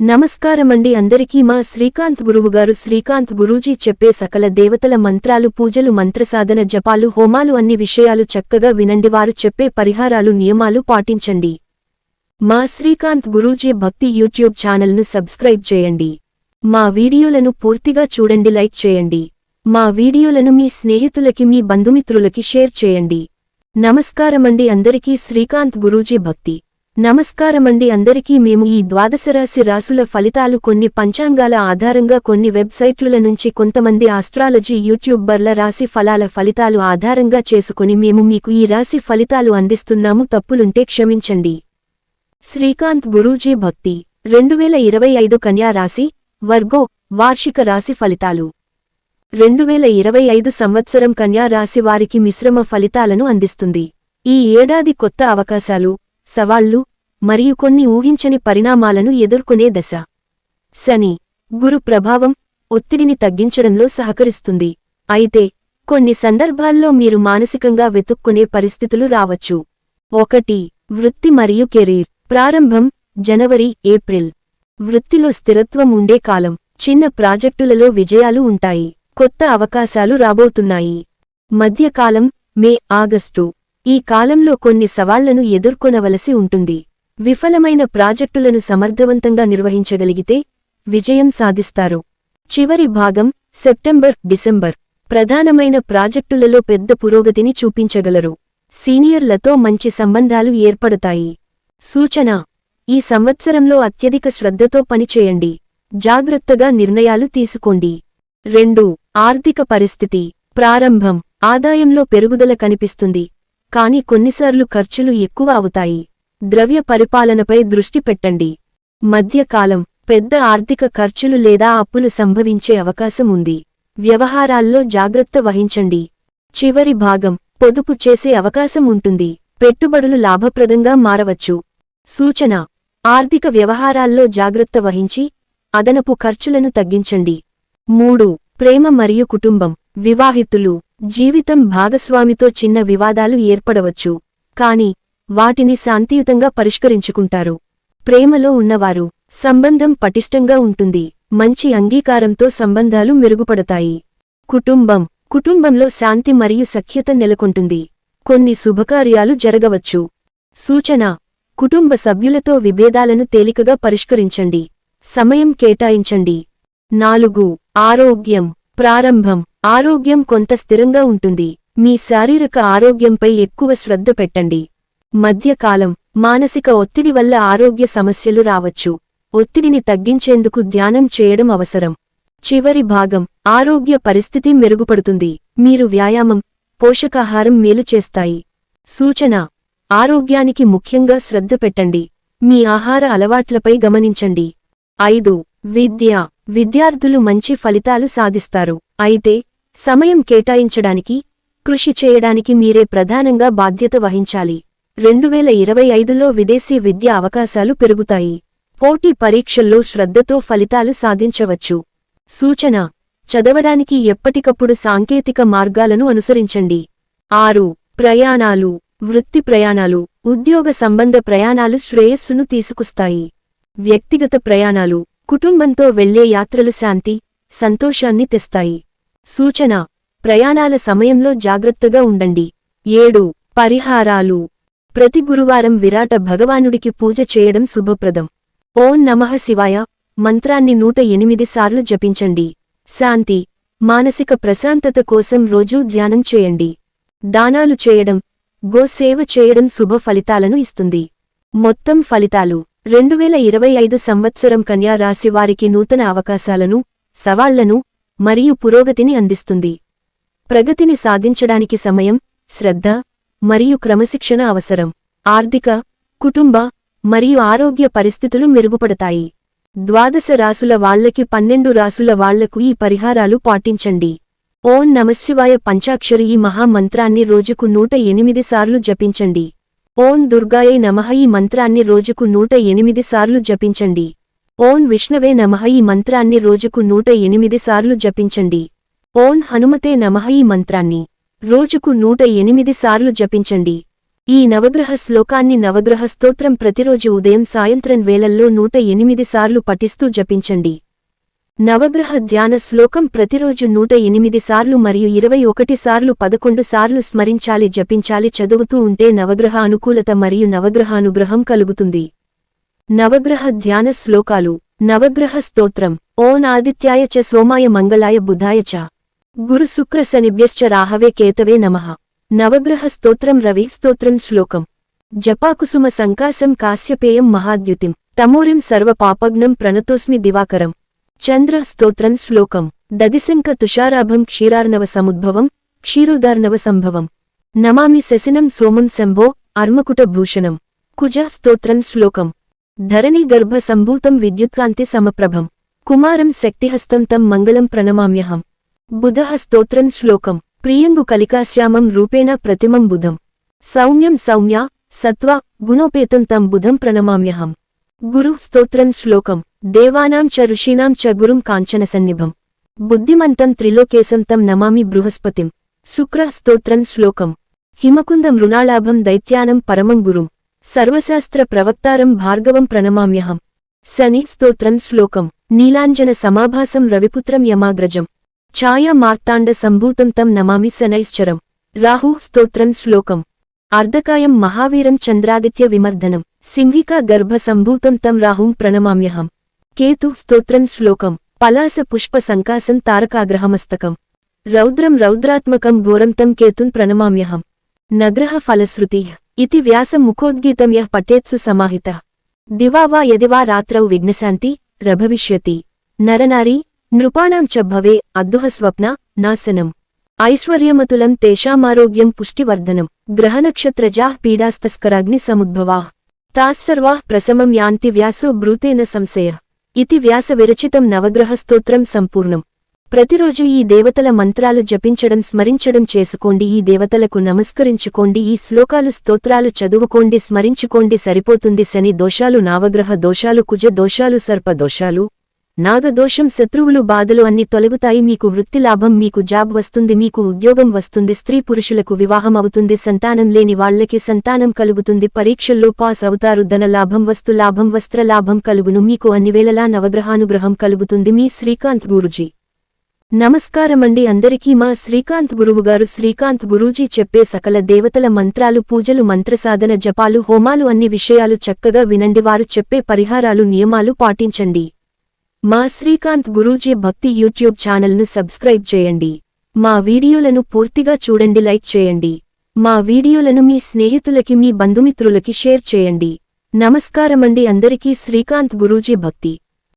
నమస్కారమండి అందరికీ మా శ్రీకాంత్ గురువుగారు శ్రీకాంత్ గురూజీ చెప్పే సకల దేవతల మంత్రాలు పూజలు మంత్రసాధన జపాలు హోమాలు అన్ని విషయాలు చక్కగా వినండి వారు చెప్పే పరిహారాలు నియమాలు పాటించండి మా శ్రీకాంత్ గురూజీ భక్తి యూట్యూబ్ ఛానల్ను సబ్స్క్రైబ్ చేయండి మా వీడియోలను పూర్తిగా చూడండి లైక్ చేయండి మా వీడియోలను మీ స్నేహితులకి మీ బంధుమిత్రులకి షేర్ చేయండి నమస్కారమండి అందరికీ శ్రీకాంత్ గురూజీ భక్తి నమస్కారమండి అందరికీ మేము ఈ ద్వాదశరాశి రాసుల ఫలితాలు కొన్ని పంచాంగాల ఆధారంగా కొన్ని వెబ్సైట్ల నుంచి కొంతమంది ఆస్ట్రాలజీ యూట్యూబర్ల రాశి ఫలాల ఫలితాలు ఆధారంగా చేసుకుని మేము మీకు ఈ రాశి ఫలితాలు అందిస్తున్నాము తప్పులుంటే క్షమించండి శ్రీకాంత్ గురూజీ భక్తి 2025 కన్యా రాశి వర్గో వార్షిక రాశి ఫలితాలు 2025 సంవత్సరం కన్యా రాశి వారికి మిశ్రమ ఫలితాలను అందిస్తుంది ఈ ఏడాది కొత్త అవకాశాలు సవాళ్లు మరియు కొన్ని ఊహించని పరిణామాలను ఎదుర్కొనే దశ శని గురు ప్రభావం ఒత్తిడిని తగ్గించడంలో సహకరిస్తుంది అయితే కొన్ని సందర్భాల్లో మీరు మానసికంగా వెతుక్కునే పరిస్థితులు రావచ్చు 1 వృత్తి మరియు కెరీర్ ప్రారంభం జనవరి ఏప్రిల్ వృత్తిలో స్థిరత్వం ఉండే కాలం చిన్న ప్రాజెక్టులలో విజయాలు ఉంటాయి కొత్త అవకాశాలు రాబోతున్నాయి మధ్యకాలం మే ఆగస్టు ఈ కాలంలో కొన్ని సవాళ్లను ఎదుర్కొనవలసి ఉంటుంది విఫలమైన ప్రాజెక్టులను సమర్థవంతంగా నిర్వహించగలిగితే విజయం సాధిస్తారు చివరి భాగం సెప్టెంబర్ డిసెంబర్ ప్రధానమైన ప్రాజెక్టులలో పెద్ద పురోగతిని చూపించగలరు సీనియర్లతో మంచి సంబంధాలు ఏర్పడతాయి సూచన ఈ సంవత్సరంలో అత్యధిక శ్రద్ధతో పనిచేయండి జాగ్రత్తగా నిర్ణయాలు తీసుకోండి 2 ఆర్థిక పరిస్థితి ప్రారంభం ఆదాయంలో పెరుగుదల కనిపిస్తుంది కాని కొన్నిసార్లు ఖర్చులు ఎక్కువ అవుతాయి ద్రవ్య పరిపాలనపై దృష్టి పెట్టండి మధ్యకాలం పెద్ద ఆర్థిక ఖర్చులు లేదా అప్పులు సంభవించే అవకాశం ఉంది వ్యవహారాల్లో జాగ్రత్త వహించండి చివరి భాగం పొదుపు చేసే అవకాశం ఉంటుంది పెట్టుబడులు లాభప్రదంగా మారవచ్చు సూచన ఆర్థిక వ్యవహారాల్లో జాగ్రత్త వహించి అదనపు ఖర్చులను తగ్గించండి 3 ప్రేమ మరియు కుటుంబం వివాహితులు జీవితం భాగస్వామితో చిన్న వివాదాలు ఏర్పడవచ్చు కాని వాటిని శాంతియుతంగా పరిష్కరించుకుంటారు ప్రేమలో ఉన్నవారు సంబంధం పటిష్టంగా ఉంటుంది మంచి అంగీకారంతో సంబంధాలు మెరుగుపడతాయి కుటుంబంలో శాంతి మరియు సఖ్యత నెలకొంటుంది కొన్ని శుభకార్యాలు జరగవచ్చు సూచన కుటుంబ సభ్యులతో విభేదాలను తేలికగా పరిష్కరించండి సమయం కేటాయించండి 4 ఆరోగ్యం ప్రారంభం ఆరోగ్యం కొంత స్థిరంగా ఉంటుంది మీ శారీరక ఆరోగ్యంపై ఎక్కువ శ్రద్ధ పెట్టండి మధ్యకాలం మానసిక ఒత్తిడి వల్ల ఆరోగ్య సమస్యలు రావచ్చు ఒత్తిడిని తగ్గించేందుకు ధ్యానం చేయడం అవసరం చివరి భాగం ఆరోగ్య పరిస్థితి మెరుగుపడుతుంది మీరు వ్యాయామం పోషకాహారం మేలు చేస్తాయి సూచన ఆరోగ్యానికి ముఖ్యంగా శ్రద్ధ పెట్టండి మీ ఆహార అలవాట్లపై గమనించండి 5 విద్యార్థులు మంచి ఫలితాలు సాధిస్తారు అయితే సమయం కేటాయించడానికి కృషి చేయడానికి మీరే ప్రధానంగా బాధ్యత వహించాలి 2025లో విదేశీ విద్య అవకాశాలు పెరుగుతాయి పోటీ పరీక్షల్లో శ్రద్ధతో ఫలితాలు సాధించవచ్చు సూచన చదవడానికి ఎప్పటికప్పుడు సాంకేతిక మార్గాలను అనుసరించండి 6 ప్రయాణాలు వృత్తి ప్రయాణాలు ఉద్యోగ సంబంధ ప్రయాణాలు శ్రేయస్సును తీసుకుస్తాయి వ్యక్తిగత ప్రయాణాలు కుటుంబంతో వెళ్లే యాత్రలు శాంతి సంతోషాన్ని తెస్తాయి సూచన ప్రయాణాల సమయంలో జాగ్రత్తగా ఉండండి 7 పరిహారాలు ప్రతి గురువారం విరాట భగవానుడికి పూజ చేయడం శుభప్రదం ఓం నమః శివాయ మంత్రాన్ని 108 సార్లు జపించండి శాంతి మానసిక ప్రశాంతత కోసం రోజూ ధ్యానం చేయండి దానాలు చేయడం గోసేవ చేయడం శుభ ఫలితాలను ఇస్తుంది మొత్తం ఫలితాలు 2025 సంవత్సరం కన్యా రాశి వారికి నూతన అవకాశాలను సవాళ్లను మరియు పురోగతిని అందిస్తుంది ప్రగతిని సాధించడానికి సమయం శ్రద్ధ మరియు క్రమశిక్షణ అవసరం ఆర్థిక కుటుంబ మరియు ఆరోగ్య పరిస్థితులు మెరుగుపడతాయి ద్వాదశ రాసుల వాళ్లకి 12 రాసుల వాళ్లకు ఈ పరిహారాలు పాటించండి ఓం నమఃశివాయ పంచాక్షరి ఈ మహామంత్రాన్ని రోజుకు 108 సార్లు జపించండి ఓం దుర్గాయై నమః ఈ మంత్రాన్ని రోజుకు 108 సార్లు జపించండి ఓం విష్ణవే నమః ఈ మంత్రాన్ని రోజుకు 108 సార్లు జపించండి ఓం హనుమతే నమః ఈ మంత్రాన్ని రోజుకు 108 సార్లు జపించండి ఈ నవగ్రహ శ్లోకాన్ని నవగ్రహ స్తోత్రం ప్రతిరోజు ఉదయం సాయంత్రం వేళల్లో 108 సార్లు పఠిస్తూ జపించండి. నవగ్రహ ధ్యాన శ్లోకం ప్రతిరోజు 108 సార్లు మరియు 21 సార్లు 11 సార్లు స్మరించాలి, జపించాలి. చదువుతూ ఉంటే నవగ్రహ అనుకూలత మరియు నవగ్రహ అనుగ్రహం కలుగుతుంది. నవగ్రహ ధ్యాన శ్లోకాలు. నవగ్రహ స్తోత్రం. ఓం ఆదిత్యాయ చ సోమాయ మంగళాయ బుధాయ చ గురు శుక్ర శనిభ్యశ్చ రాహవే కేతవే నమః. నవగ్రహ స్తోత్రం. రవి స్తోత్రం శ్లోకం. జపాకుసుమ సంకాశం కాశ్యపేయం మహాద్యుతిం తమోరిం సర్వ పాపగ్నం ప్రణతోస్మి దివాకరం. చంద్ర స్తోత్రం శ్లోకం. దదిశంక తుషారాభం క్షీరార్ణవ సముద్భవం క్షీరోదార్ణవ సంభవం నమామి శశినం సోమం శంభో అర్మకుట భూషణం. కుజ స్తోత్రం శ్లోకం. ధరణి గర్భ సంభూతం విద్యుత్కాంతి సమప్రభం కుమారం శక్తిహస్తం తం మంగళం ప్రణమామ్యహం. బుధ స్తోత్రం శ్లోకం. ప్రియంగు కలికాశ్యామం రూపేణ ప్రతిమం బుధం సౌమ్యం సౌమ్య సత్వ గుణోపేతం తం బుధం ప్రణమామ్యహం. గురు స్తోత్రం శ్లోకం. దేవానాం చ ఋషీణాం చ గురుం కాంచనసన్నిభం బుద్ధిమంతం త్రిలోకేశం తం నమామి బృహస్పతిం. శుక్ర స్తోత్రం శ్లోకం. హిమకుంద మృణాళాభం దైత్యానం పరమం గురుం సర్వశాస్త్ర ప్రవక్తారం భార్గవం ప్రణమామ్యహం. శని స్తోత్రం శ్లోకం. నీలాంజన సమాభాసం రవిపుత్రం యమాగ్రజం ఛాయా మార్తాండ సంభూతం తం నమామి శనైశ్చరం. రాహు స్తోత్రం శ్లోకం. అర్ధకాయం మహావీరం చంద్రాదిత్య విమర్దనం సింహికా గర్భ సంభూతం తం రాహుం ప్రణమామ్యహం. కేతు స్తోత్రం శ్లోకం. పలాస పుష్ప సంకాసం తారకాగ్రహమస్తకం రౌద్రం రౌద్రాత్మకం ఘోరం తం కేతున్ ప్రణమామ్యహం. నగ్రహ ఫలశ్రుతి ఇతి వ్యాస ముఖోద్గీతం యః పఠేత్సు సమాహితః దివా వా యదివా రాత్రౌ విఘ్నశాంతి రభవిష్యతి. నరనారీ నృపాణాం చ భవే అద్దుహ స్వప్న నాశనం ఐశ్వర్యమతులం తేషామారోగ్యం పుష్టివర్ధనం గ్రహనక్షత్రజాః పీడాస్తస్కరాగ్ని సముద్భవాః తాస్సర్వాః ప్రశమం యాంతి వ్యాసో బ్రూతేన సంశయః. ఇతి వ్యాస విరచితం. నవగ్రహ స్తోత్రం సంపూర్ణం. ప్రతిరోజు ఈ దేవతల మంత్రాలు జపించడం స్మరించడం చేసుకోండి. ఈ దేవతలకు నమస్కరించుకోండి. ఈ శ్లోకాలు స్తోత్రాలు చదువుకోండి, స్మరించుకోండి. సరిపోతుంది. శని దోషాలు, నావగ్రహ దోషాలు, కుజ దోషాలు, సర్ప దోషాలు, నాగదోషం, శత్రువులు, బాధలు అన్ని తొలగుతాయి. మీకు వృత్తి లాభం, మీకు జాబ్ వస్తుంది, మీకు ఉద్యోగం వస్తుంది. స్త్రీ పురుషులకు వివాహం అవుతుంది. సంతానం లేని వాళ్లకి సంతానం కలుగుతుంది. పరీక్షల్లో పాస్ అవుతారు. ధన లాభం, వస్తు లాభం, వస్త్ర లాభం కలుగును. మీకు అన్నివేళలా నవగ్రహానుగ్రహం కలుగుతుంది. మీ శ్రీకాంత్ గురూజీ. నమస్కారమండి అందరికీ. మా శ్రీకాంత్ గురువుగారు శ్రీకాంత్ గురూజీ చెప్పే సకల దేవతల మంత్రాలు, పూజలు, మంత్రసాధన, జపాలు, హోమాలు అన్ని విషయాలు చక్కగా వినండి. వారు చెప్పే పరిహారాలు, నియమాలు పాటించండి. మా శ్రీకాంత్ గురూజీ భక్తి యూట్యూబ్ ఛానల్ను సబ్స్క్రైబ్ చేయండి. మా వీడియోలను పూర్తిగా చూడండి, లైక్ చేయండి. మా వీడియోలను మీ స్నేహితులకి, మీ బంధుమిత్రులకి షేర్ చేయండి. నమస్కారమండి అందరికీ. శ్రీకాంత్ గురూజీ భక్తి